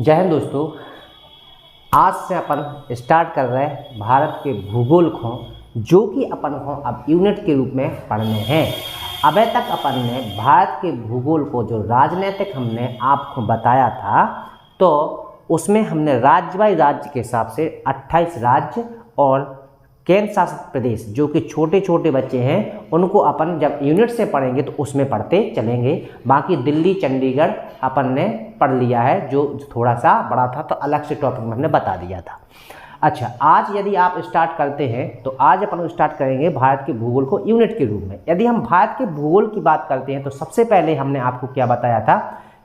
जय हिंद दोस्तों। आज से अपन स्टार्ट कर रहे हैं भारत के भूगोल को, जो कि अपन को अब यूनिट के रूप में पढ़ने हैं। अभी तक अपन ने भारत के भूगोल को जो राजनीतिक हमने आपको बताया था, तो उसमें हमने राज्य बाई राज्य के हिसाब से 28 राज्य और केंद्र शासित प्रदेश, जो कि छोटे छोटे बच्चे हैं, उनको अपन जब यूनिट से पढ़ेंगे तो उसमें पढ़ते चलेंगे। बाकी दिल्ली चंडीगढ़ अपन ने पढ़ लिया है, जो थोड़ा सा बड़ा था, तो अलग से टॉपिक में हमने बता दिया था। अच्छा, आज यदि आप स्टार्ट करते हैं तो आज अपन स्टार्ट करेंगे भारत के भूगोल को यूनिट के रूप में। यदि हम भारत के भूगोल की बात करते हैं तो सबसे पहले हमने आपको क्या बताया था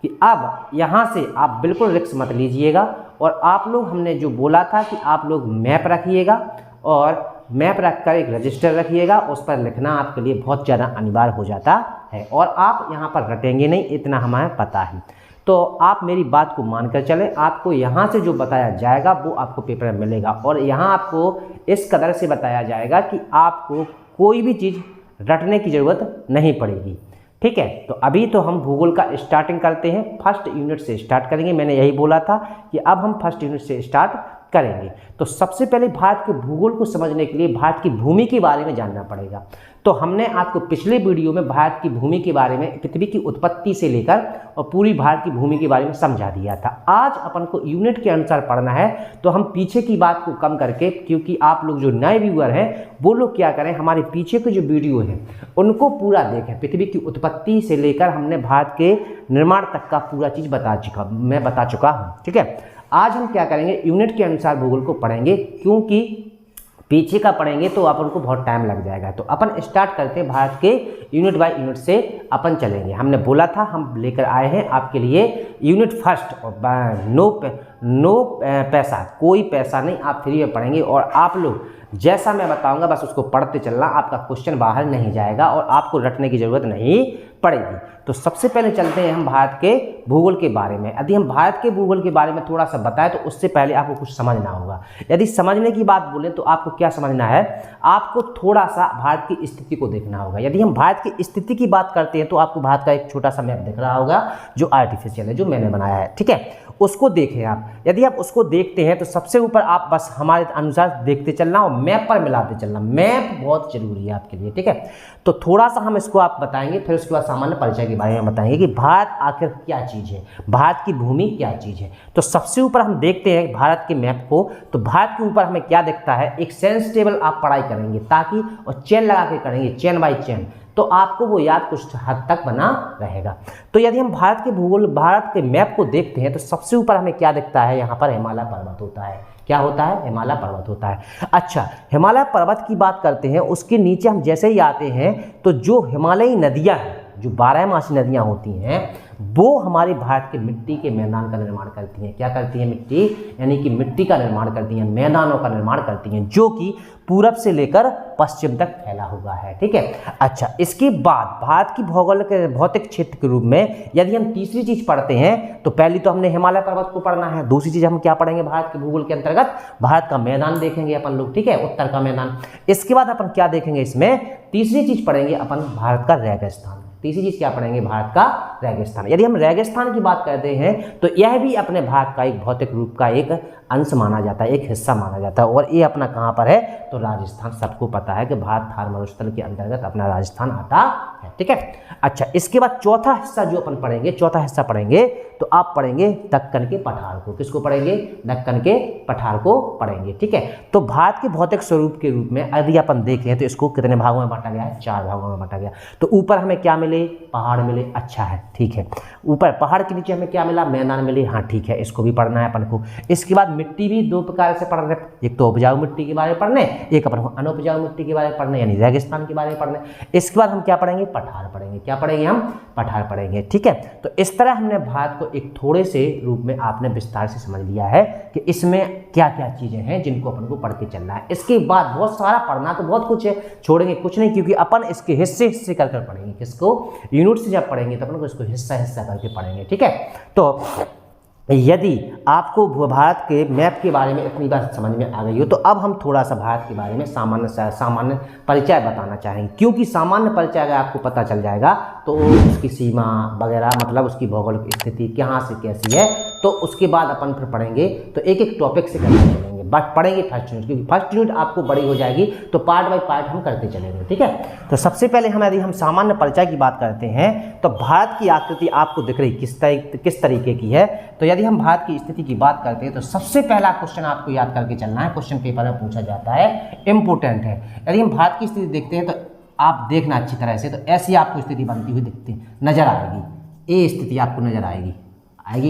कि अब यहाँ से आप बिल्कुल रिस्क मत लीजिएगा, और आप लोग हमने जो बोला था कि आप लोग मैप रखिएगा, और मैप रखकर एक रजिस्टर रखिएगा, उस पर लिखना आपके लिए बहुत ज़्यादा अनिवार्य हो जाता है, और आप यहाँ पर रटेंगे नहीं, इतना हमें पता है। तो आप मेरी बात को मानकर चलें, आपको यहाँ से जो बताया जाएगा वो आपको पेपर में मिलेगा, और यहाँ आपको इस कदर से बताया जाएगा कि आपको कोई भी चीज़ रटने की ज़रूरत नहीं पड़ेगी। ठीक है, तो अभी तो हम भूगोल का स्टार्टिंग करते हैं, फर्स्ट यूनिट से स्टार्ट करेंगे। मैंने यही बोला था कि अब हम फर्स्ट यूनिट से स्टार्ट करेंगे। तो सबसे पहले भारत के भूगोल को समझने के लिए भारत की भूमि के बारे में जानना पड़ेगा। तो हमने आपको पिछले वीडियो में भारत की भूमि के बारे में, पृथ्वी की उत्पत्ति से लेकर और पूरी भारत की भूमि के बारे में समझा दिया था। आज अपन को यूनिट के अनुसार पढ़ना है, तो हम पीछे की बात को कम करके, क्योंकि आप लोग जो नए व्यूअर हैं वो लोग क्या करें, हमारे पीछे के जो वीडियो हैं उनको पूरा देखें। पृथ्वी की उत्पत्ति से लेकर हमने भारत के निर्माण तक का पूरा चीज़ मैं बता चुका हूँ। ठीक है, आज हम क्या करेंगे, यूनिट के अनुसार भूगोल को पढ़ेंगे, क्योंकि पीछे का पढ़ेंगे तो अपन को बहुत टाइम लग जाएगा। तो अपन स्टार्ट करते हैं भारत के यूनिट बाय यूनिट से अपन चलेंगे। हमने बोला था हम लेकर आए हैं आपके लिए यूनिट फर्स्ट, और नो पैसा, कोई पैसा नहीं, आप फ्री में पढ़ेंगे, और आप लोग जैसा मैं बताऊंगा बस उसको पढ़ते चलना, आपका क्वेश्चन बाहर नहीं जाएगा और आपको रटने की ज़रूरत नहीं पड़ेगी। तो सबसे पहले चलते हैं हम भारत के भूगोल के बारे में। यदि हम भारत के भूगोल के बारे में थोड़ा सा बताएं तो उससे पहले आपको कुछ समझना होगा। यदि समझने की बात बोलें तो आपको क्या समझना है, आपको थोड़ा सा भारत की स्थिति को देखना होगा। यदि हम भारत की स्थिति की बात करते हैं तो आपको भारत का एक छोटा सा मैप दिख रहा होगा, जो आर्टिफिशियल है, जो मैंने बनाया है। ठीक है, उसको देखें आप। यदि आप उसको देखते हैं तो सबसे ऊपर आप बस हमारे अनुसार देखते चलना और मैप पर मिलाते चलना। मैप बहुत जरूरी है आपके लिए। ठीक है, तो थोड़ा सा हम इसको आप बताएंगे, फिर उसके बाद सामान्य परिचय के बारे में बताएंगे कि भारत आखिर क्या चीज़ है, भारत की भूमि क्या चीज़ है। तो सबसे ऊपर हम देखते हैं भारत के मैप को, तो भारत के ऊपर हमें क्या दिखता है, एक सेंस टेबल आप पढ़ाई करेंगे ताकि, और चेन लगा के करेंगे, चेन बाई चेन, तो आपको वो याद कुछ हद तक बना रहेगा। तो यदि हम भारत के भूगोल, भारत के मैप को देखते हैं तो सबसे ऊपर हमें क्या दिखता है, यहाँ पर हिमालय पर्वत होता है। क्या होता है, हिमालय पर्वत होता है। अच्छा, हिमालय पर्वत की बात करते हैं, उसके नीचे हम जैसे ही आते हैं तो जो हिमालयी नदियाँ हैं, जो 12मासी नदियाँ होती हैं, वो हमारे भारत के मिट्टी के मैदान का निर्माण करती हैं। क्या करती हैं, मिट्टी, यानी कि मिट्टी का निर्माण करती हैं, मैदानों का निर्माण करती हैं, जो कि पूरब से लेकर पश्चिम तक फैला हुआ है। ठीक है, अच्छा, इसके बाद भारत की भौतिक क्षेत्र के रूप में यदि हम तीसरी चीज पढ़ते हैं तो पहली तो हमने हिमालय पर्वत को पढ़ना है, दूसरी चीज हम क्या पढ़ेंगे, भारत के भूगोल के अंतर्गत भारत का मैदान देखेंगे अपन लोग। ठीक है, उत्तर का मैदान। इसके बाद अपन क्या देखेंगे, इसमें तीसरी चीज पढ़ेंगे अपन भारत का रेगिस्तान। तीसरी चीज क्या पढ़ेंगे, भारत का रेगिस्तान। यदि हम रेगिस्तान की बात करते हैं तो यह भी अपने भारत का एक भौतिक रूप का एक अंश माना जाता है, एक हिस्सा माना जाता है, और ये अपना कहाँ पर है, तो राजस्थान। सबको पता है कि भारत थार मरुस्थल के अंतर्गत अपना राजस्थान आता है। ठीक है, अच्छा, इसके बाद चौथा हिस्सा जो अपन पढ़ेंगे, चौथा हिस्सा पढ़ेंगे तो आप पढ़ेंगे दक्कन के पठार को। किसको पढ़ेंगे, दक्कन के पठार को पढ़ेंगे। ठीक है, तो भारत के भौतिक स्वरूप के रूप में यदि अपन देखें तो इसको कितने भागों में बांटा गया है, 4 भागों में बांटा गया। तो ऊपर हमें क्या मिले, पहाड़ मिले। अच्छा है, ठीक है, ऊपर पहाड़ के नीचे हमें क्या मिला, मैदान मिले। हाँ ठीक है, इसको भी पढ़ना है अपन को। इसके बाद मिट्टी भी दो प्रकार से पढ़ रहे, एक तो उपजाऊ मिट्टी के बारे में पढ़ने, एक अपन को अनुपजाऊ मिट्टी के बारे में पढ़ने, यानी रेगिस्तान के बारे में पढ़ने। इसके बाद हम क्या पढ़ेंगे, पठार पढ़ेंगे। क्या पढ़ेंगे, हम पठार पढ़ेंगे। ठीक है, तो इस तरह हमने भारत को एक थोड़े से रूप में आपने विस्तार से समझ लिया है कि इसमें क्या क्या चीजें हैं जिनको अपन को पढ़ के चलना है। इसके बाद बहुत सारा पढ़ना तो बहुत कुछ है, छोड़ेंगे कुछ नहीं, क्योंकि अपन इसके हिस्से हिस्से कर पढ़ेंगे। किसको, यूनिट से जब पढ़ेंगे तो अपन को इसको हिस्सा हिस्सा करके पढ़ेंगे। ठीक है, तो यदि आपको भारत के मैप के बारे में इतनी बात समझ में आ गई हो तो अब हम थोड़ा सा भारत के बारे में सामान्य परिचय बताना चाहेंगे, क्योंकि सामान्य परिचय अगर आपको पता चल जाएगा तो उसकी सीमा वगैरह मतलब उसकी भौगोलिक स्थिति कहाँ से कैसी है, तो उसके बाद अपन फिर पढ़ेंगे तो एक एक टॉपिक से करते चलेंगे। बट पढ़ेंगे फर्स्ट यूनिट, क्योंकि फर्स्ट यूनिट आपको बड़ी हो जाएगी तो पार्ट बाय पार्ट हम करते चलेंगे, ठीक है। तो सबसे पहले यदि हम सामान्य परिचय की बात करते हैं तो भारत की आकृति आपको दिख रही किस तरीके की है। तो यदि हम भारत की स्थिति की बात करते हैं तो सबसे पहला क्वेश्चन आपको याद करके चलना है, क्वेश्चन पेपर में पूछा जाता है, इंपोर्टेंट है। यदि हम भारत की स्थिति देखते हैं तो आप देखना अच्छी तरह से, तो ऐसी आपको स्थिति बनती हुई दिखती नजर आएगी। ये स्थिति आपको नजर आएगी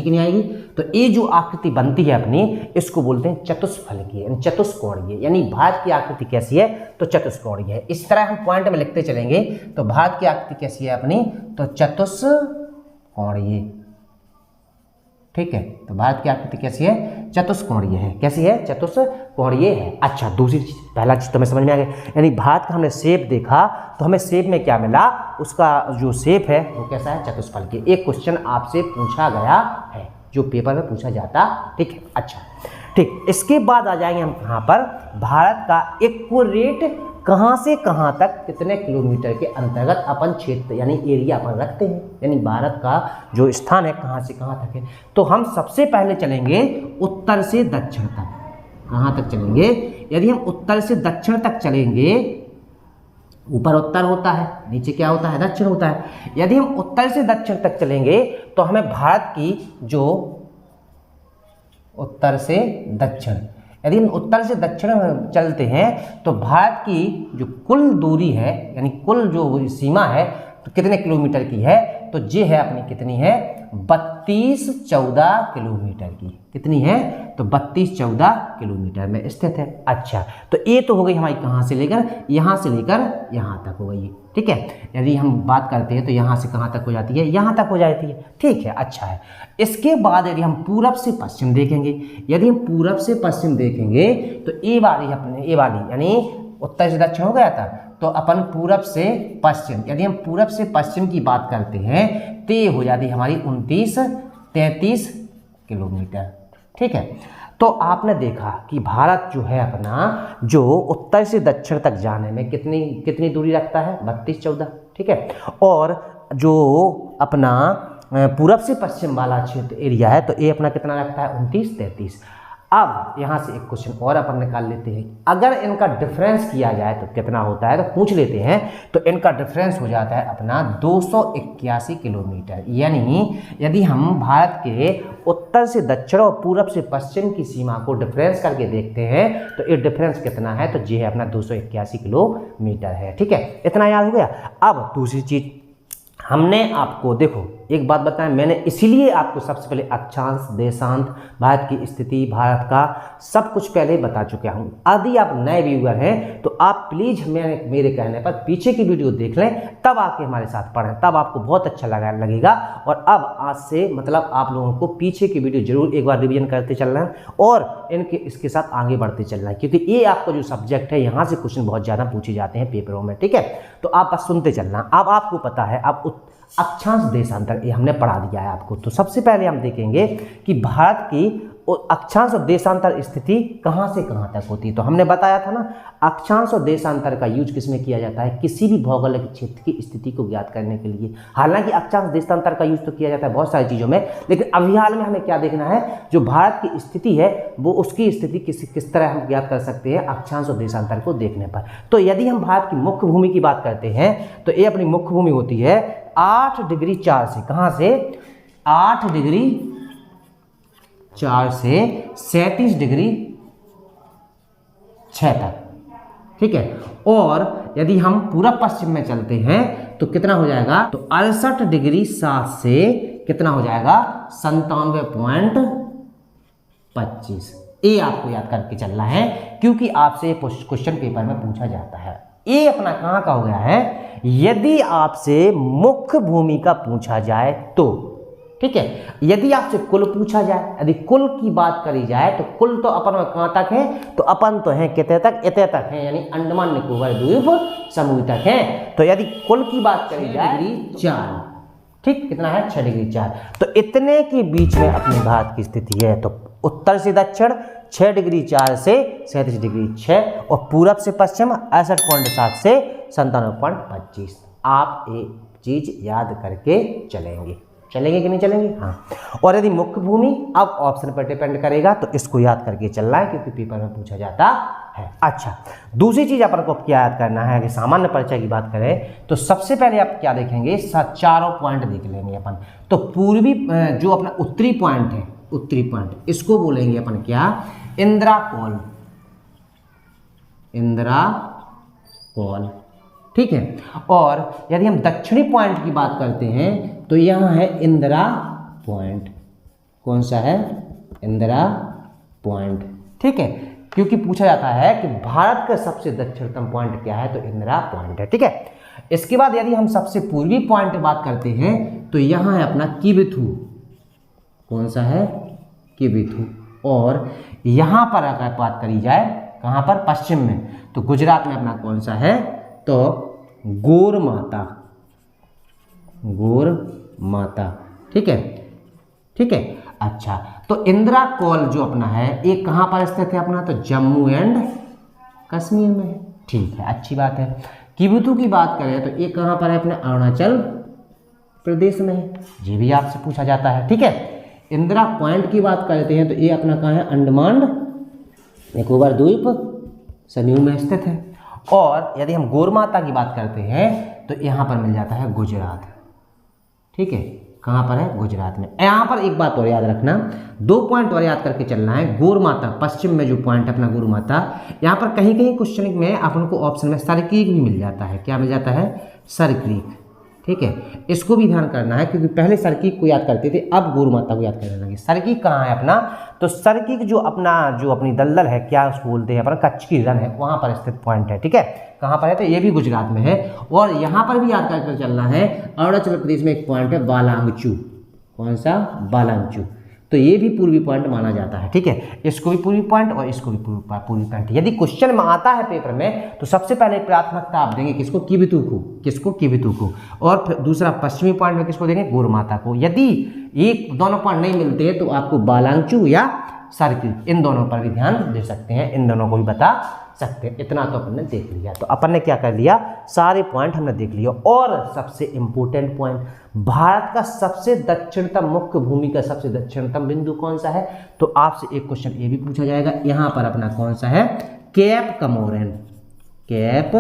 कि नहीं आएगी। तो ये जो आकृति बनती है अपनी, इसको बोलते हैं चतुष्फलकीय यानी चतुष्कोणीय। यानी भारत की आकृति कैसी है तो चतुष्कोणीय है। इस तरह हम पॉइंट में लिखते चलेंगे। तो भारत की आकृति कैसी है अपनी, तो चतुष्कोणीय, ठीक है। तो भारत की आकृति कैसी है, चतुष्कोणीय है। कैसी है, चतुष्कोणीय है। अच्छा, दूसरी चीज, पहला चीज तो हमें समझ में आ गया, यानी भारत का हमने शेप देखा तो हमें शेप में क्या मिला, उसका जो शेप है वो कैसा है, चतुष्फलकीय। एक क्वेश्चन आपसे पूछा गया है जो पेपर में पूछा जाता, ठीक है। अच्छा, ठीक, इसके बाद आ जाएंगे हम कहाँ पर, भारत का एक्यूरेट कहाँ से कहाँ तक कितने किलोमीटर के अंतर्गत अपन क्षेत्र यानी एरिया अपन रखते हैं, यानी भारत का जो स्थान है कहाँ से कहाँ तक है। तो हम सबसे पहले चलेंगे उत्तर से दक्षिण तक। कहाँ तक चलेंगे, यदि हम उत्तर से दक्षिण तक चलेंगे, ऊपर उत्तर होता है, नीचे क्या होता है, दक्षिण होता है। यदि हम उत्तर से दक्षिण तक चलेंगे तो हमें भारत की जो उत्तर से दक्षिण, यदि हम उत्तर से दक्षिण चलते हैं तो भारत की जो कुल दूरी है यानी कुल जो सीमा है तो कितने किलोमीटर की है, तो ये है अपनी कितनी है, 32-14 किलोमीटर की। कितनी है, तो 32-14 किलोमीटर में स्थित है। अच्छा, तो ये तो हो गई हमारी कहाँ से लेकर यहाँ से लेकर यहाँ तक हो गई, ठीक है। यदि हम बात करते हैं तो यहाँ से कहाँ तक हो जाती है, यहाँ तक हो जाती है, ठीक है। अच्छा है, इसके बाद यदि हम पूरब से पश्चिम देखेंगे, यदि हम पूरब से पश्चिम देखेंगे तो ये वाली यानी उत्तर से दक्षिण हो गया था, तो अपन पूरब से पश्चिम, यदि हम पूरब से पश्चिम की बात करते हैं तो ये हो जाती है हमारी 29-33 किलोमीटर, ठीक है। तो आपने देखा कि भारत जो है अपना, जो उत्तर से दक्षिण तक जाने में कितनी दूरी रखता है, 32-14, ठीक है। और जो अपना पूरब से पश्चिम वाला क्षेत्र एरिया है तो ये अपना कितना रखता है, 29-33। अब यहाँ से एक क्वेश्चन और अपन निकाल लेते हैं, अगर इनका डिफरेंस किया जाए तो कितना होता है, तो पूछ लेते हैं। तो इनका डिफरेंस हो जाता है अपना 281 किलोमीटर। यानी यदि हम भारत के उत्तर से दक्षिण और पूरब से पश्चिम की सीमा को डिफरेंस करके देखते हैं तो ये डिफरेंस कितना है, तो ये है अपना 281 किलोमीटर है, ठीक है। इतना याद हो गया। अब दूसरी चीज हमने आपको, देखो एक बात बताएं, मैंने इसीलिए आपको सबसे पहले अक्षांश, देशांत, भारत की स्थिति, भारत का सब कुछ पहले बता चुका हूं। यदि आप नए व्यूअर हैं तो आप प्लीज़ मेरे कहने पर पीछे की वीडियो देख लें, तब आके हमारे साथ पढ़ें, तब आपको बहुत अच्छा लगेगा। और अब आज से मतलब आप लोगों को पीछे की वीडियो जरूर एक बार रिवीजन करते चलना है और इसके साथ आगे बढ़ते चलना है, क्योंकि ये आपका जो सब्जेक्ट है यहाँ से क्वेश्चन बहुत ज़्यादा पूछे जाते हैं पेपरों में, ठीक है। तो आप बस सुनते चलना। अब आपको पता है, अब अक्षांश देशांतर ये हमने पढ़ा दिया है आपको। तो सबसे पहले हम देखेंगे कि भारत की अक्षांश और देशांतर स्थिति कहाँ से कहाँ तक होती है। तो हमने बताया था ना, अक्षांश और देशांतर का यूज किसमें किया जाता है, किसी भी भौगोलिक क्षेत्र की स्थिति को ज्ञात करने के लिए। हालांकि अक्षांश देशांतर का यूज तो किया जाता है बहुत सारी चीज़ों में, लेकिन अभी हाल में हमें क्या देखना है, जो भारत की स्थिति है वो उसकी स्थिति किस तरह हम ज्ञात कर सकते हैं, अक्षांश और देशांतर को देखने पर। तो यदि हम भारत की मुख्य भूमि की बात करते हैं तो ये अपनी मुख्य भूमि होती है 8 डिग्री 4 से, कहाँ से, 8 डिग्री 4 से 37 डिग्री 6 तक, ठीक है। और यदि हम पूरब पश्चिम में चलते हैं तो कितना हो जाएगा, तो 68 डिग्री 7 से कितना हो जाएगा, 97.25। ये आपको याद करके चलना है, क्योंकि आपसे क्वेश्चन पेपर में पूछा जाता है। ये अपना कहाँ का हो गया है, यदि आपसे मुख्य भूमि का पूछा जाए तो, ठीक है। यदि आपसे कुल पूछा जाए, यदि कुल की बात करी जाए तो कुल तो अपन कहाँ तक है, तो अपन तो हैं कितने तक, इतने तक है, यानी अंडमान निकोबार द्वीप समूह तक है। तो यदि कुल की बात करी जाए, डिग्री 4, ठीक, कितना है 6 डिग्री 4। तो इतने के बीच में अपने भारत की स्थिति है। तो उत्तर से दक्षिण 6 डिग्री 4 से 37 डिग्री 6 और पूरब से पश्चिम 68.7 से 97.25। आप एक चीज याद करके चलेंगे कि नहीं चलेंगे? हाँ। और यदि मुख्य भूमि, अब ऑप्शन पर डिपेंड करेगा, तो इसको याद करके चलना है क्योंकि पेपर में पूछा जाता है। अच्छा, दूसरी चीज अपन को क्या याद करना है, अगर सामान्य परिचय की बात करें तो सबसे पहले आप क्या देखेंगे, चारों पॉइंट देख लेंगे अपन। तो पूर्वी जो अपना उत्तरी पॉइंट है, उत्तरी पॉइंट, इसको बोलेंगे अपन क्या, इंदिरा कॉल, इंदिरा कॉल, ठीक है। और यदि हम दक्षिणी पॉइंट की बात करते हैं तो यहाँ है इंदिरा पॉइंट। कौन सा है? इंदिरा पॉइंट, ठीक है। क्योंकि पूछा जाता है कि भारत का सबसे दक्षिणतम पॉइंट क्या है, तो इंदिरा पॉइंट है, ठीक है। इसके बाद यदि हम सबसे पूर्वी पॉइंट बात करते हैं तो यहाँ है अपना किबिथु। कौन सा है? किबिथु। और यहाँ पर अगर बात करी जाए, कहाँ पर? पश्चिम में, तो गुजरात में अपना कौन सा है, तो गौर माता, गौर माता, ठीक है, ठीक है। अच्छा, तो इंदिरा कॉल जो अपना है ये कहाँ पर स्थित है अपना, तो जम्मू एंड कश्मीर में है, ठीक है, अच्छी बात है। किबिथु की बात करें तो ये कहाँ पर है, अपने अरुणाचल प्रदेश में है, ये भी आपसे पूछा जाता है, ठीक है। इंदिरा पॉइंट की बात करते हैं तो ये अपना कहाँ है, अंडमान निकोबार द्वीप समूह में स्थित है। और यदि हम गौर माता की बात करते हैं तो यहाँ पर मिल जाता है गुजरात, ठीक है, कहाँ पर है, गुजरात में। यहाँ पर एक बात और याद रखना, 2 पॉइंट और याद करके चलना है। गौर माता पश्चिम में जो पॉइंट अपना गौर माता, यहाँ पर कहीं कहीं क्वेश्चन में अपन को ऑप्शन में सरक्रीक भी मिल जाता है। क्या मिल जाता है? सरक्रीक, ठीक है। इसको भी ध्यान करना है क्योंकि पहले सरकीक को याद करते थे, अब गौर माता को याद करने लगे। सरकीक कहाँ है अपना, तो सरकीक जो अपनी दलदल है, क्या उसको बोलते हैं अपना, कच्छ की रण है, वहाँ पर स्थित पॉइंट है, ठीक है। कहाँ पर है, तो ये भी गुजरात में है। और यहाँ पर भी याद करके चलना है, अरुणाचल प्रदेश में एक पॉइंट है बालांगचू। कौन सा? बालांगचू। तो ये भी पूर्वी पॉइंट माना जाता है, ठीक है। इसको भी पूर्वी पॉइंट और इसको भी पूर्वी पॉइंट। यदि क्वेश्चन में आता है पेपर में तो सबसे पहले प्राथमिकता आप देंगे किसको? किबिथु को। किसको? किबिथु को। और फिर दूसरा पश्चिमी पॉइंट में किसको देंगे? गौर माता को। यदि एक दोनों पॉइंट नहीं मिलते हैं तो आपको बालांगचू या सरकीक, इन दोनों पर भी ध्यान दे सकते हैं, इन दोनों को भी बता सकते हैं। इतना तो अपन ने देख लिया। तो अपन ने क्या कर लिया, सारे पॉइंट हमने देख लिया। और सबसे इंपॉर्टेंट पॉइंट, भारत का सबसे दक्षिणतम, मुख्य भूमि का सबसे दक्षिणतम बिंदु कौन सा है, तो आपसे एक क्वेश्चन ये भी पूछा जाएगा। यहाँ पर अपना कौन सा है? कैप कमोरिन, कैप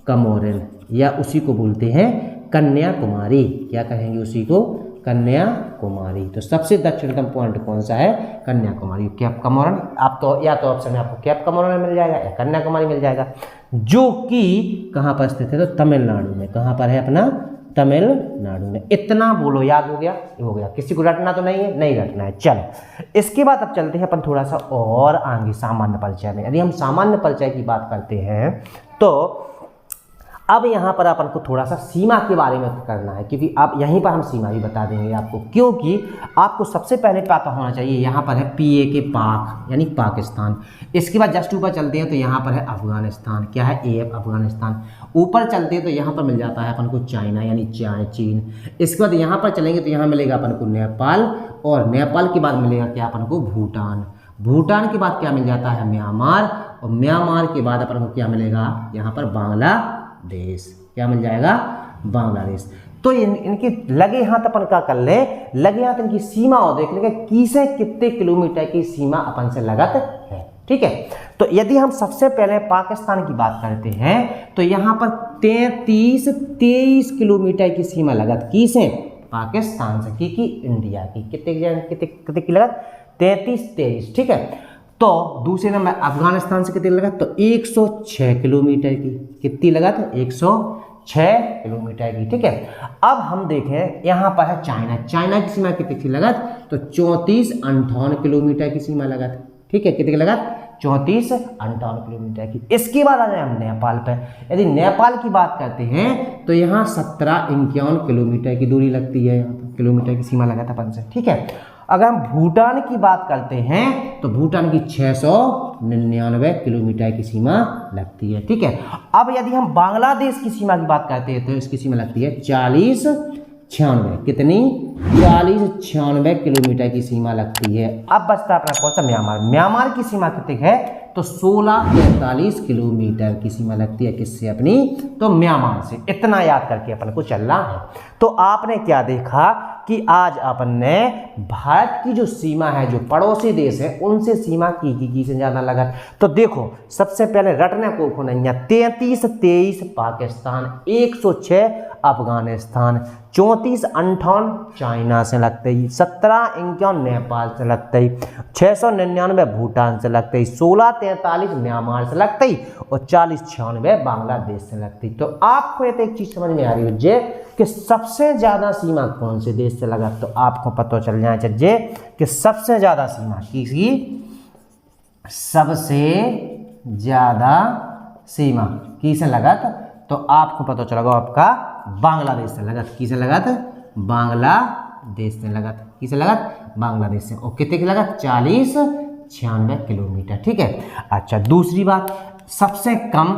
कमोरिन, या उसी को बोलते हैं कन्याकुमारी। क्या कहेंगे उसी को? कन्याकुमारी। तो सबसे दक्षिणतम पॉइंट कौन सा है? कन्याकुमारी, कैप कमोरिन। आप तो या तो ऑप्शन में आपको कैप कमोरिन मिल जाएगा या कन्याकुमारी मिल जाएगा, जो कि कहाँ पर स्थित है, तो तमिलनाडु में। कहाँ पर है अपना? तमिलनाडु में। इतना बोलो, याद हो गया? हो गया। किसी को रटना तो नहीं है? नहीं रटना है। चलो, इसके बाद अब चलते हैं अपन थोड़ा सा और आगे सामान्य परिचय में। यदि हम सामान्य परिचय की बात करते हैं तो अब यहाँ पर अपन को थोड़ा सा सीमा के बारे में करना है, क्योंकि अब यहीं पर हम सीमा भी बता देंगे आपको, क्योंकि आपको सबसे पहले पता होना चाहिए। यहाँ पर है पीए के पाक, यानी पाकिस्तान। इसके बाद जस्ट ऊपर चलते हैं तो यहाँ पर है अफगानिस्तान। क्या है? एफ, अफगानिस्तान। ऊपर चलते हैं तो यहाँ पर मिल जाता है अपन को चाइना, यानी चीन। इसके बाद यहाँ पर चलेंगे तो यहाँ मिलेगा अपन को नेपाल, और नेपाल के बाद मिलेगा क्या अपन को? भूटान। भूटान के बाद क्या मिल जाता है? म्यांमार, और म्यांमार के बाद अपन को क्या मिलेगा? यहाँ पर बांग्लादेश। क्या मिल जाएगा? बांग्लादेश। तो इनके लगे हाथ अपन क्या कर ले, लगे हाथ इनकी सीमा और देख लेंगे किसे कितने किलोमीटर की सीमा अपन से लगत है, ठीक है। तो यदि हम सबसे पहले पाकिस्तान की बात करते हैं तो यहाँ पर 23 किलोमीटर की सीमा लगत किसे? पाकिस्तान से, की इंडिया की। कितने की लगत? 23, ठीक है। तो दूसरे नंबर अफगानिस्तान से कितनी लगत? तो 106 किलोमीटर की। कितनी लगत? 106 किलोमीटर की, ठीक है। अब हम देखें यहाँ पर है चाइना। चाइना की सीमा कितनी की लगत? तो 34-58 किलोमीटर की सीमा लगत, ठीक है। कितनी की लगत? 34-58 किलोमीटर की। इसके बाद आ जाए हम नेपाल पे। यदि नेपाल की बात करते हैं तो यहाँ 17-51 किलोमीटर की दूरी लगती है, यहाँ पर किलोमीटर की सीमा लगत अपन से, ठीक है। अगर हम भूटान की बात करते हैं तो भूटान की 699 किलोमीटर की सीमा लगती है, ठीक है। अब यदि हम बांग्लादेश की सीमा की बात करते हैं तो इसकी सीमा लगती है 96, कितनी 40-96 किलोमीटर की सीमा लगती है। अब बचता अपना कौन सा, म्यांमार। म्यांमार की सीमा कितनी है, तो 16-43 किलोमीटर की सीमा लगती है, किससे, अपनी, तो म्यांमार से। इतना याद करके अपन को चलना है। तो आपने क्या देखा कि आज अपन ने भारत की जो सीमा है, जो पड़ोसी देश है, उनसे सीमा की से ज़्यादा लगा। तो देखो सबसे पहले रटने को नहीं है, 33-23 पाकिस्तान, 106 अफगानिस्तान, 34-58 चाइना से लगते ही, 17-51 नेपाल से लगते ही, 699 भूटान से लगते ही, 16-43 म्यांमार से लगते ही और 40-96 बांग्लादेश से लगती। तो आपको ये तो एक चीज़ समझ में आ रही हो जे कि सबसे ज़्यादा सीमा कौन से देश से लगा, तो आपको पता चल जाना चाहिए कि सबसे ज़्यादा सीमा किसी, सबसे ज़्यादा सीमा किसे लगा, तो आपको पता चलेगा आपका बांग्लादेश से लगा। किसे लगा, बांग्लादेश से लगा। किसे लगा, बांग्लादेश से। और कितने की लगा, 40-96 किलोमीटर। ठीक है। अच्छा, दूसरी बात, सबसे कम,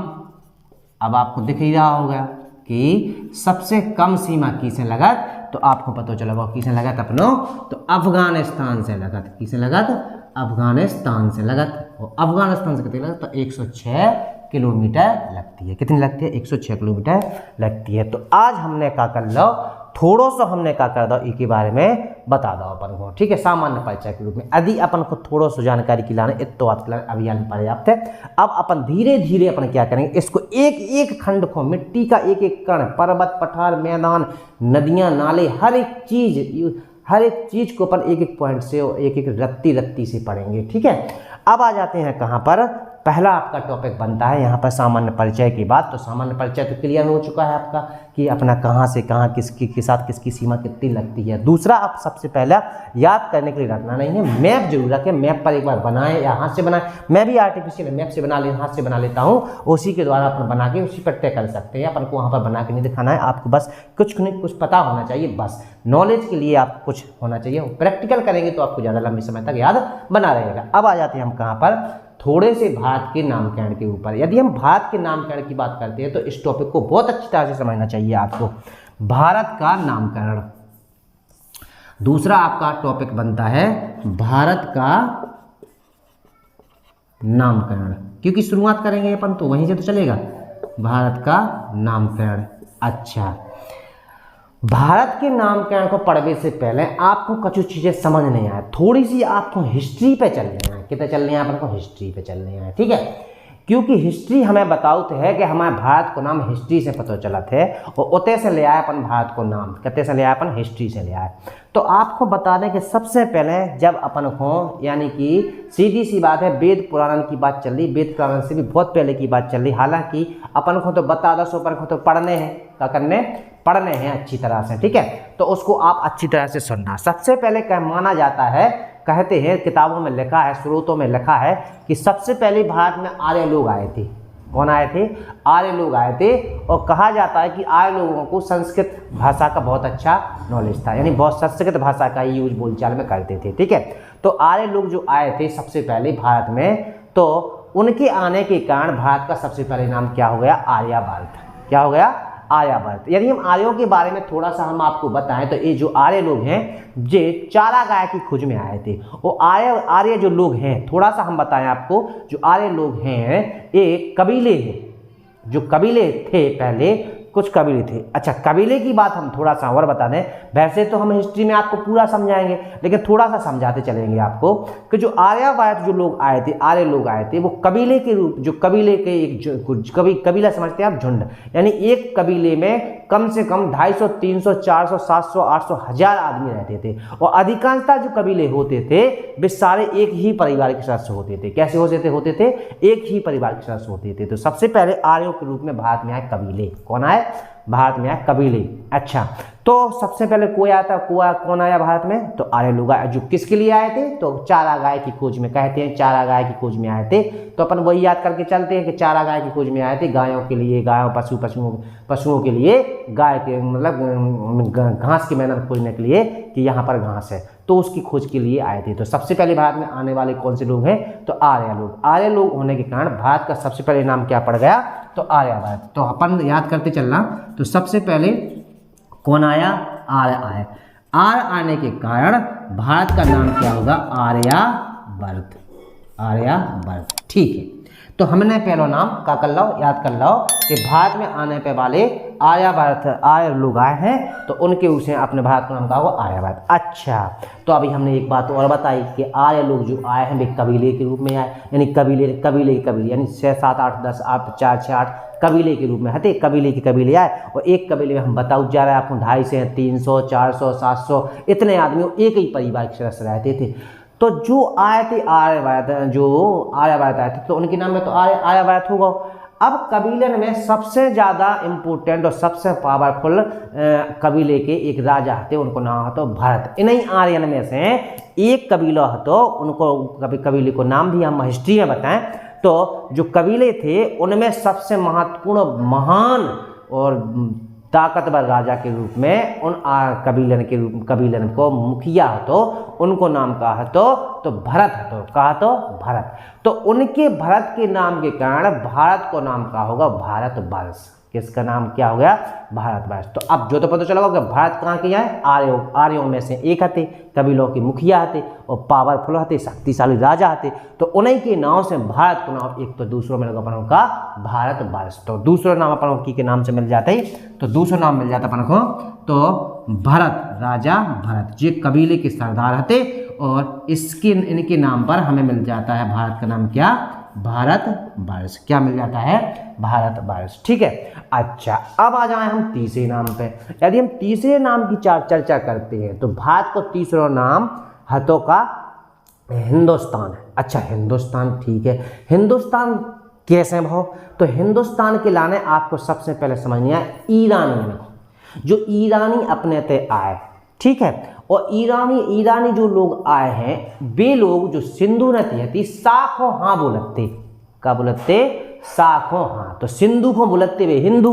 अब आपको दिख ही रहा होगा कि सबसे कम सीमा किसे लगा, तो आपको पता चलेगा किसे लगा, अपनो, तो अफगानिस्तान से लगा। किसे लगा, अफगानिस्तान से लगा। और अफगानिस्तान से कितनी लगा, तो 106 किलोमीटर लगती है। कितनी लगती है, 106 किलोमीटर लगती है। तो आज हमने क्या कर लो, थोड़ा सा हमने क्या कर दो, इसके बारे में बता दो अपन को। ठीक है, सामान्य परिचय के रूप में। यदि अपन को थोड़ा सा जानकारी खिलाने तो अभियान पर्याप्त है। अब अपन धीरे धीरे अपन क्या करेंगे, इसको एक एक खंड को, मिट्टी का एक एक कण, पर्वत, पठार, मैदान, नदियां, नाले, हर एक चीज को अपन एक एक पॉइंट से, एक एक रत्ती से पढ़ेंगे। ठीक है। अब आ जाते हैं कहाँ पर, पहला आपका टॉपिक बनता है यहाँ पर सामान्य परिचय की बात। तो सामान्य परिचय तो क्लियर हो चुका है आपका कि अपना कहाँ से कहाँ किसकी के साथ किसकी सीमा कितनी लगती है। दूसरा, आप सबसे पहला याद करने के लिए रखना नहीं है, मैप जरूर रखें। मैप पर एक बार बनाएं या हाथ से बनाएं। मैं भी आर्टिफिशियल मैप से हाथ से बना लेता हूँ, उसी के द्वारा अपन बना के उसी पर तय कर सकते हैं। अपन को वहाँ पर बना के नहीं दिखाना है, आपको बस कुछ नहीं कुछ पता होना चाहिए, बस नॉलेज के लिए आपको कुछ होना चाहिए। प्रैक्टिकल करेंगे तो आपको ज़्यादा लंबे समय तक याद बना रहेगा। अब आ जाते हैं हम कहाँ पर, थोड़े से भारत के नामकरण के ऊपर। यदि हम भारत के नामकरण की बात करते हैं तो इस टॉपिक को बहुत अच्छी तरह से समझना चाहिए आपको। भारत का नामकरण, दूसरा आपका टॉपिक बनता है भारत का नामकरण, क्योंकि शुरुआत करेंगे अपन तो वहीं से तो चलेगा, भारत का नामकरण। अच्छा, भारत के नामकरण को पढ़ने से पहले आपको कुछ चीज़ें समझ नहीं आए, थोड़ी सी आपको हिस्ट्री पे चलने हैं। कितने चलने हैं अपन को, हिस्ट्री पे चलने हैं। ठीक है, क्योंकि हिस्ट्री हमें बताते है कि हमारे भारत को नाम हिस्ट्री से पता चला थे, और उतने से ले आए अपन भारत को नाम, कितने से ले आए अपन, हिस्ट्री से ले आए। तो आपको बता दें कि सबसे पहले जब अपन को, यानी कि सीधी सी बात है, वेद पुराण की बात चल रही, वेद पुराण से भी बहुत पहले की बात चल रही। हालांकि अपन को तो बता दो, अपन को तो पढ़ने हैं, क्या करने, पढ़ने हैं अच्छी तरह से। ठीक है, तो उसको आप अच्छी तरह से सुनना। सबसे पहले क्या माना जाता है, कहते हैं किताबों में लिखा है, स्रोतों में लिखा है कि सबसे पहले भारत में आर्य लोग आए थे। कौन आए थे, आर्य लोग आए थे। और कहा जाता है कि आर्य लोगों को संस्कृत भाषा का बहुत अच्छा नॉलेज था, यानी बहुत संस्कृत भाषा का यूज बोलचाल में करते थे। ठीक है, तो आर्य लोग जो आए थे सबसे पहले भारत में, तो उनके आने के कारण भारत का सबसे पहले नाम क्या हो गया, आर्यवर्त। क्या हो गया, आर्यवर्त। यदि हम आर्यों के बारे में थोड़ा सा हम आपको बताएं तो ये जो आर्य लोग हैं, ये चारागाह की खोज में आए थे। वो आर्य जो लोग हैं, थोड़ा सा हम बताएं आपको, जो आर्य लोग हैं एक कबीले हैं, जो कबीले थे पहले, कुछ कबीले थे। अच्छा, कबीले की बात हम थोड़ा सा और बता दें, वैसे तो हम हिस्ट्री में आपको पूरा समझाएंगे, लेकिन थोड़ा सा समझाते चलेंगे आपको कि जो आर्यवर्त जो लोग आए थे, आर्य लोग आए थे, वो कबीले के रूप, जो कबीले के एक कबीला समझते हैं आप, झुंड, यानी एक कबीले में कम से कम 250, 300, 400, 700, 800, 1000 आदमी रहते थे। और अधिकांशतः जो कबीले होते थे वे सारे एक ही परिवार के सदस्य होते थे। कैसे होते थे, एक ही परिवार के सदस्य होते थे। तो सबसे पहले आर्यों के रूप में भारत में आए कबीले। कौन आए, भारत में आए कबीले। अच्छा, तो सबसे पहले कोई आता, कौन आया भारत में, तो आर्य लोग आए। जो किसके लिए आए थे, तो चारागाह की खोज में, कहते हैं चारागाह की खोज में आए थे। तो अपन वही याद करके चलते हैं कि चारागाह की खोज में आए थे, गायों के लिए, गायों पशुओं के लिए, गाय के मतलब घास के मैदान खोजने के लिए कि यहाँ पर घास है, तो उसकी खोज के लिए आए थे। तो सबसे पहले भारत में आने वाले कौन से लोग हैं, तो आर्य लोग। आर्य लोग होने के कारण भारत का सबसे पहले नाम क्या पड़ गया, तो आर्यवर्त। तो अपन याद करते चलना। तो सबसे पहले कौन आया, आर्य आए, आर्य आने के कारण भारत का नाम क्या होगा, आर्यावर्त, आर्यावर्त। ठीक है, तो हमने पहला नाम क्या कर लो, याद कर लो कि भारत में आने पे वाले आर्यावर्त, आर्य लोग आए हैं तो उनके उसे अपने भारत का नाम क्या होगा, आर्यावर्त। अच्छा, तो अभी हमने एक बात और बताई कि आर्य लोग जो आए हैं वे कबीले के रूप में आए, यानी कबीले यानी 6 7 8 10 आप 4 6 8 कबीले के रूप में हते, कबीले के कबीले आए। और एक कबीले में हम बताओ जा रहे हैं आपको 250 से 300 400 700 इतने आदमी एक ही परिवार के सदस्य रहते थे। तो जो आए थे आर्यवर्त, जो आर्यवर्त आए थे तो उनके नाम में तो आर्यवर्त होगा। अब कबीले में सबसे ज़्यादा इम्पोर्टेंट और सबसे पावरफुल कबीले के एक राजा थे, उनको नाम तो भरत। इन्हीं आर्यन में से एक कबीला तो उनको कबीले को नाम भी हम हिस्ट्री में बताएं तो जो कबीले थे उनमें सबसे महत्वपूर्ण, महान और ताकतवर राजा के रूप में उन कबीलन को मुखिया तो उनको नाम कहा तो भरत तो कहा तो भरत। तो उनके भरत के नाम के कारण भारत को नाम कहा होगा भारतवर्ष। किसका नाम क्या हो गया, भारतवर्ष। तो अब जो तो पता चला होगा भारत कहाँ के है, आर्यों में से एक हते, कबीलों के मुखिया हते और पावरफुल हते, शक्तिशाली राजा हते। तो उन्हीं के नाम से भारत को नाम एक तो दूसरों में लगा अपन का भारतवर्ष। तो दूसरा नाम अपन की के नाम से मिल जाता है, तो दूसरा नाम मिल जाता अपन को तो भरत, राजा भरत जे कबीले के सरदार हते और इनके नाम पर हमें मिल जाता है भारत का नाम क्या, भारतवर्ष। क्या मिल जाता है, भारतवर्ष। ठीक है, अच्छा अब आ जाए हम तीसरे नाम पे। यदि हम तीसरे नाम की चर्चा करते हैं तो भारत को तीसरा नाम हतों का हिंदुस्तान है। अच्छा हिंदुस्तान, ठीक है, हिंदुस्तान कैसे भाव, तो हिंदुस्तान के लाने आपको सबसे पहले समझनी है ईरानियन को, जो ईरानी अपने ते आए, ठीक है। और ईरानी जो लोग आए हैं वे लोग जो सिंधु नदी थी साखों हाँ बोलते, क्या बोलते, साखों हाँ। तो सिंधु को बोलते वे हिंदू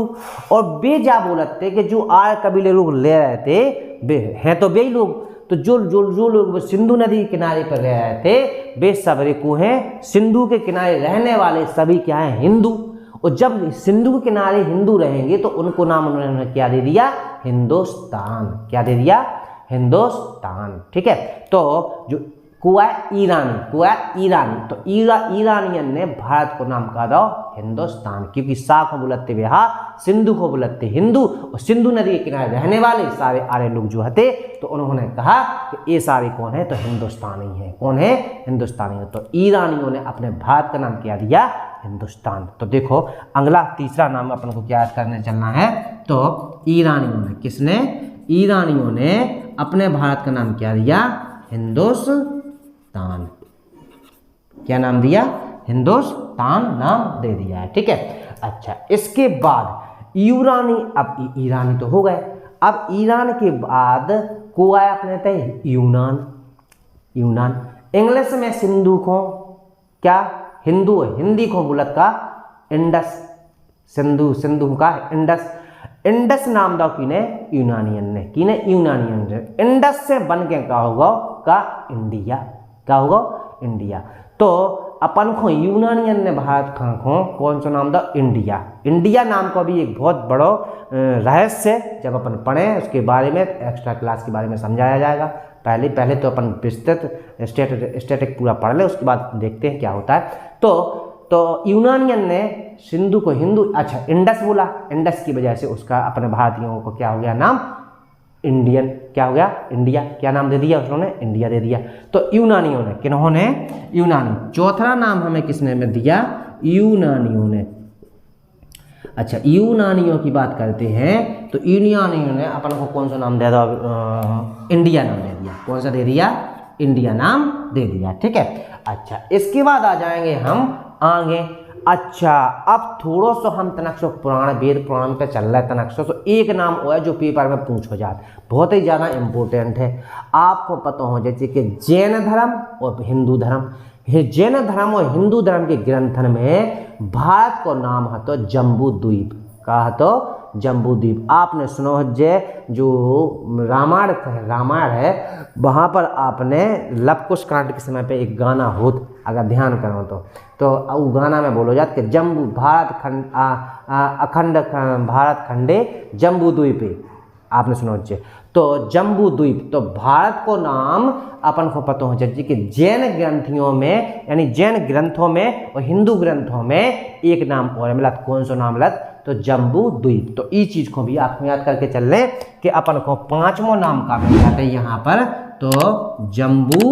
और वे जा बोलते कि जो आर्य कबीले लोग ले रहे थे वे हैं तो वे लोग, तो जो लोग सिंधु नदी के किनारे पर रह रहे थे वे सबरे को हैं सिंधु के किनारे रहने वाले सभी क्या हैं, हिंदू। और जब सिंधु के किनारे हिंदू रहेंगे तो उनको नाम उन्होंने क्या दे दिया, हिंदुस्तान। क्या दे दिया, हिंदुस्तान। ठीक है, तो जो कुआ ईरानी तो ईरानियन ने भारत को नाम कहा दो हिंदुस्तान, क्योंकि सा को बोलते वे हा, सिंधु को बोलते हिंदू और सिंधु नदी के किनारे रहने वाले सारे आर्य लोग जो हते तो उन्होंने कहा कि ये सारे कौन है, तो हिंदुस्तानी है। कौन है, हिंदुस्तानी है। तो ईरानियों ने अपने भारत का नाम क्या दिया, हिंदुस्तान। तो देखो अगला तीसरा नाम अपन को क्या याद करने चलना है, तो ईरानियों ने, किसने, ईरानियों ने अपने भारत का नाम क्या दिया, हिंदुस्तान। क्या नाम दिया, हिंदुस्तान नाम दे दिया है। ठीक है, अच्छा इसके बाद यूनानी, अब ईरानी तो हो गए, अब ईरान के बाद को आया अपने तय यूनान। इंग्लिश में सिंधु को क्या, हिंदी को बोलत का इंडस, सिंधु का इंडस नाम दा किने यूनानियन ने, इंडस से बन के क्या होगा का इंडिया, क्या होगा इंडिया। तो अपन को यूनानियन ने भारत को कौन सा नाम दा, इंडिया नाम को भी एक बहुत बड़ो रहस्य जब अपन पढ़ें उसके बारे में एक्स्ट्रा क्लास के बारे में समझाया जाएगा। पहले तो अपन विस्तृत स्टैटिक पूरा पढ़ ले, उसके बाद देखते हैं क्या होता है। तो यूनानियन ने सिंधु को हिंदू, अच्छा इंडस बोला, इंडस की वजह से उसका अपने भारतीयों को क्या हो गया नाम, इंडियन। क्या हो गया, इंडिया। क्या नाम दे दिया उन्होंने, इंडिया दे दिया। तो यूनानियों ने, किन्होंने, यूनानी। चौथा नाम हमें किसने में दिया, यूनानियों ने। अच्छा यूनानियों की बात करते हैं तो यूनानियों ने अपन को कौन सा नाम दे दिया, इंडिया नाम दे दिया। कौन सा दे दिया, इंडिया नाम दे दिया। ठीक है, अच्छा इसके बाद आ जाएंगे हम आगे। अच्छा अब थोड़ा सा हम तनक पुराण वेद पुराण पे चल रहा है तनक तो एक नाम वो है जो पेपर में पूछ हो जाता, बहुत ही ज़्यादा इम्पोर्टेंट है। आपको पता हो जैसे कि जैन धर्म और हिंदू धर्म, जैन धर्म और हिंदू धर्म के ग्रंथन में भारत को नाम है तो जम्बू द्वीप, कहा तो जम्बू द्वीप। आपने सुनो जो रामायण है वहाँ पर आपने लवकुश कांड के समय पे एक गाना होत, अगर ध्यान करो तो वो गाना में बोलो जात कि जम्बू भारत खंड अखंड भारत खंडे जम्बू द्वीपे, आपने सुना होगा। तो जम्बू द्वीप, तो भारत को नाम अपन को पता हो चाहिए कि जैन ग्रंथियों में, यानी जैन ग्रंथों में और हिंदू ग्रंथों में एक नाम और मिलत, कौन सा नाम मिलत, तो जम्बू द्वीप। तो इस चीज को भी आपको याद करके चल लें कि अपन को 5वां नाम का मिल जाता है यहाँ पर, तो जम्बू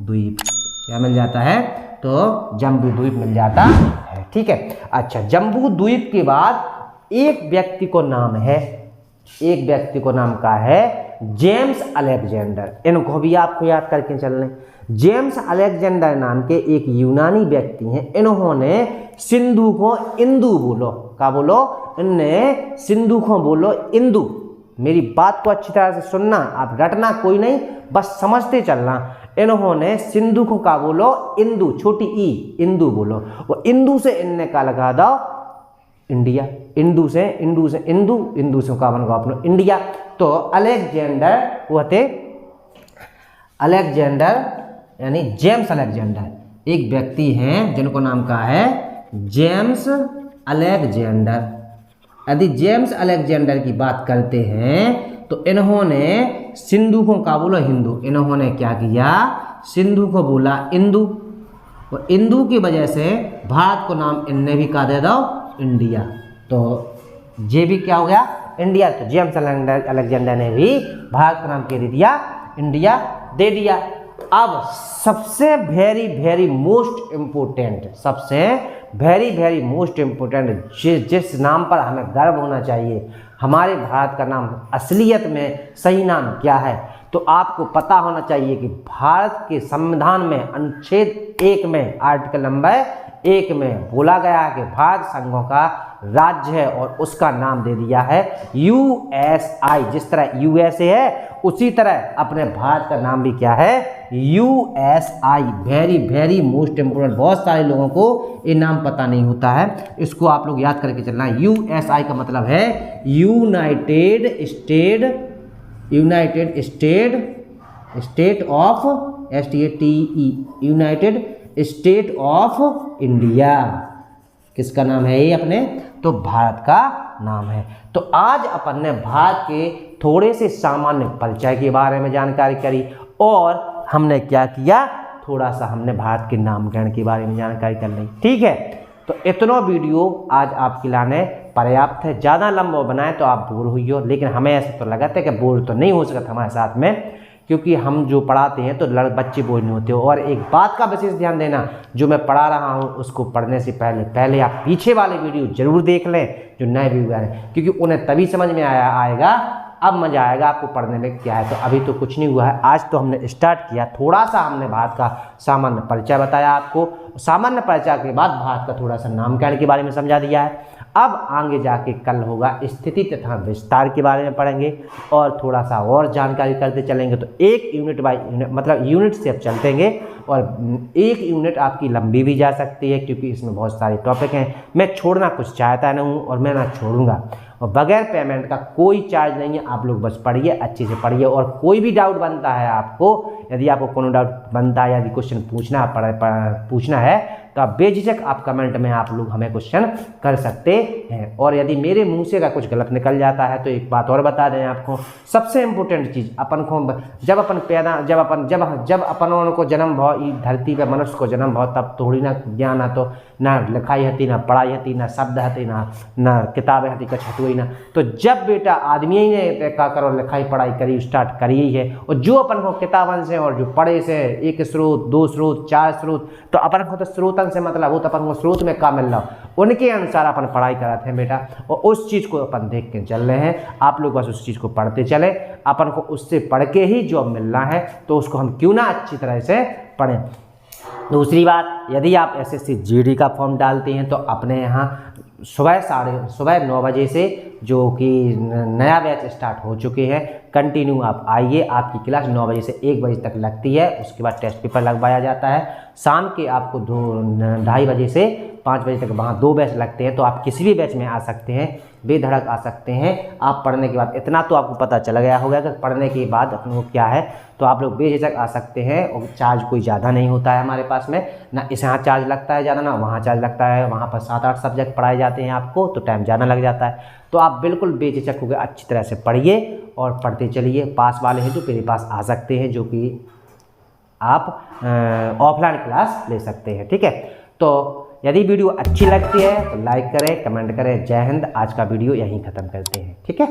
द्वीप। क्या मिल जाता है, तो जम्बू द्वीप मिल जाता है, ठीक है। अच्छा, जम्बू द्वीप के बाद एक व्यक्ति को नाम है, एक व्यक्ति को नाम का है जेम्स अलेक्जेंडर। इनको भी आपको याद करके चल लें। जेम्स अलेक्जेंडर नाम के एक यूनानी व्यक्ति हैं। इन्होंने सिंधु को इंदु बोलो, क्या बोलो, इनने सिंधु को बोलो इंदु। मेरी बात को अच्छी तरह से सुनना, आप रटना कोई नहीं, बस समझते चलना। इन्होंने सिंधु को क्या बोलो, इंदु, छोटी ई, इंदु बोलो। और इंदु से इनने का लगा दो इंडिया, इंदु से इंदु, इंदु से का बन गया अपना इंडिया। तो अलेक्जेंडर वो थे, अलेक्जेंडर यानी जेम्स अलेक्जेंडर एक व्यक्ति हैं जिनको नाम का है जेम्स अलेक्जेंडर। यदि जेम्स अलेक्जेंडर की बात करते हैं तो इन्होंने सिंधु को क्या बोला, हिंदू। इन्होंने क्या किया, सिंधु को बोला इंदु, और इंदु की वजह से भारत को नाम इनने भी कहा दे दो इंडिया। तो ये भी क्या हो गया, इंडिया। तो जेम्स अलेक्जेंडर ने भी भारत का नाम क्या दे दिया, इंडिया दे दिया। अब सबसे वेरी वेरी मोस्ट इम्पोर्टेंट, सबसे वेरी वेरी मोस्ट इम्पोर्टेंट, जिस नाम पर हमें गर्व होना चाहिए, हमारे भारत का नाम असलियत में सही नाम क्या है, तो आपको पता होना चाहिए कि भारत के संविधान में अनुच्छेद 1 में, आर्टिकल नंबर 1 में बोला गया है कि भारत संघों का राज्य है और उसका नाम दे दिया है यूएसआई। जिस तरह यूएसए है उसी तरह अपने भारत का नाम भी क्या है, USI. Very very most important, बहुत सारे लोगों को ये नाम पता नहीं होता है, इसको आप लोग याद करके चलना। यूएसआई का मतलब है United state of STATE, United state of India. किसका नाम है ये अपने, तो भारत का नाम है। तो आज अपन ने भारत के थोड़े से सामान्य परिचय के बारे में जानकारी करी, और हमने क्या किया, थोड़ा सा हमने भारत के नामकरण के बारे में जानकारी कर ली, ठीक है। तो इतना वीडियो आज आपके लाने पर्याप्त है। ज़्यादा लंबा बनाए तो आप बोर हुई हो, लेकिन हमें ऐसा तो लगा था कि बोर तो नहीं हो सकता हमारे साथ में, क्योंकि हम जो पढ़ाते हैं तो बच्चे बोर नहीं होते। और एक बात का विशेष ध्यान देना, जो मैं पढ़ा रहा हूँ उसको पढ़ने से पहले आप पीछे वाले वीडियो जरूर देख लें जो नए व्यूअर हैं, क्योंकि उन्हें तभी समझ में आएगा, अब मज़ा आएगा आपको पढ़ने में क्या है। तो अभी तो कुछ नहीं हुआ है, आज तो हमने स्टार्ट किया, थोड़ा सा हमने भारत का सामान्य परिचय बताया आपको, सामान्य परिचय के बाद भारत का थोड़ा सा नामकरण के बारे में समझा दिया है। अब आगे जाके कल होगा स्थिति तथा विस्तार के बारे में पढ़ेंगे, और थोड़ा सा और जानकारी करते चलेंगे। तो एक यूनिट बाय यूनिट, मतलब यूनिट से अब चलतेंगे, और एक यूनिट आपकी लंबी भी जा सकती है, क्योंकि इसमें बहुत सारे टॉपिक हैं। मैं छोड़ना कुछ चाहता नहीं हूँ, और मैं ना छोड़ूंगा, और बगैर पेमेंट का कोई चार्ज नहीं है। आप लोग बस पढ़िए, अच्छे से पढ़िए, और कोई भी डाउट बनता है आपको, यदि आपको कोनो डाउट बनता है, यदि क्वेश्चन पूछना है, तो आप बेझिझक आप कमेंट में आप लोग हमें क्वेश्चन कर सकते हैं। और यदि मेरे मुंह से का कुछ गलत निकल जाता है तो एक बात और बता दें आपको, सबसे इम्पोर्टेंट चीज़, अपन को जब अपन को जन्म भाव धरती पर मनुष्य को जन्म भाव, तब थोड़ी ना ज्ञान है, तो ना लिखाई हती, ना पढ़ाई हती, ना शब्द हती, ना किताबें हती, कुछ हती ना। तो जब बेटा आदमी ही ने का करो लिखाई पढ़ाई करी स्टार्ट करी ही है, और जो अपन को किताबन से और जो पढ़े से, एक स्रोत, दो स्रोत, चार स्रोत, तो अपन को तो स्रोतन से मतलब वो तो अपन को स्रोत में का मिल रहा, उनके अनुसार अपन पढ़ाई कराते हैं बेटा, और उस चीज़ को अपन देख के चल रहे हैं। आप लोग बस उस चीज़ को पढ़ते चले, अपन को उससे पढ़ के ही जॉब मिलना है, तो उसको हम क्यों ना अच्छी तरह से पढ़ें। दूसरी बात, यदि आप SSC GD का फॉर्म डालते हैं तो अपने यहाँ सुबह 9 बजे से, जो कि नया बैच स्टार्ट हो चुके हैं, कंटिन्यू आप आइए। आपकी क्लास 9 बजे से 1 बजे तक लगती है, उसके बाद टेस्ट पेपर लगवाया जाता है। शाम के आपको 2-2:30 बजे से 5 बजे तक वहाँ 2 बैच लगते हैं, तो आप किसी भी बैच में आ सकते हैं, बेधड़क आ सकते हैं। आप पढ़ने के बाद इतना तो आपको पता चल गया होगा कि पढ़ने के बाद अपन को क्या है, तो आप लोग बेझिझक आ सकते हैं। और चार्ज कोई ज़्यादा नहीं होता है हमारे पास में, ना इस यहाँ चार्ज लगता है ज़्यादा, ना वहाँ चार्ज लगता है। वहाँ पर 7-8 सब्जेक्ट पढ़ाए जाते हैं आपको, तो टाइम ज़्यादा लग जाता है। तो आप बिल्कुल बेझिझक होकर अच्छी तरह से पढ़िए, और पढ़ते चलिए। पास वाले हैं तो मेरे पास आ सकते हैं, जो कि आप ऑफलाइन क्लास ले सकते हैं। ठीक है, तो यदि वीडियो अच्छी लगती है तो लाइक करें, कमेंट करें। जय हिंद। आज का वीडियो यहीं ख़त्म करते हैं। ठीक है।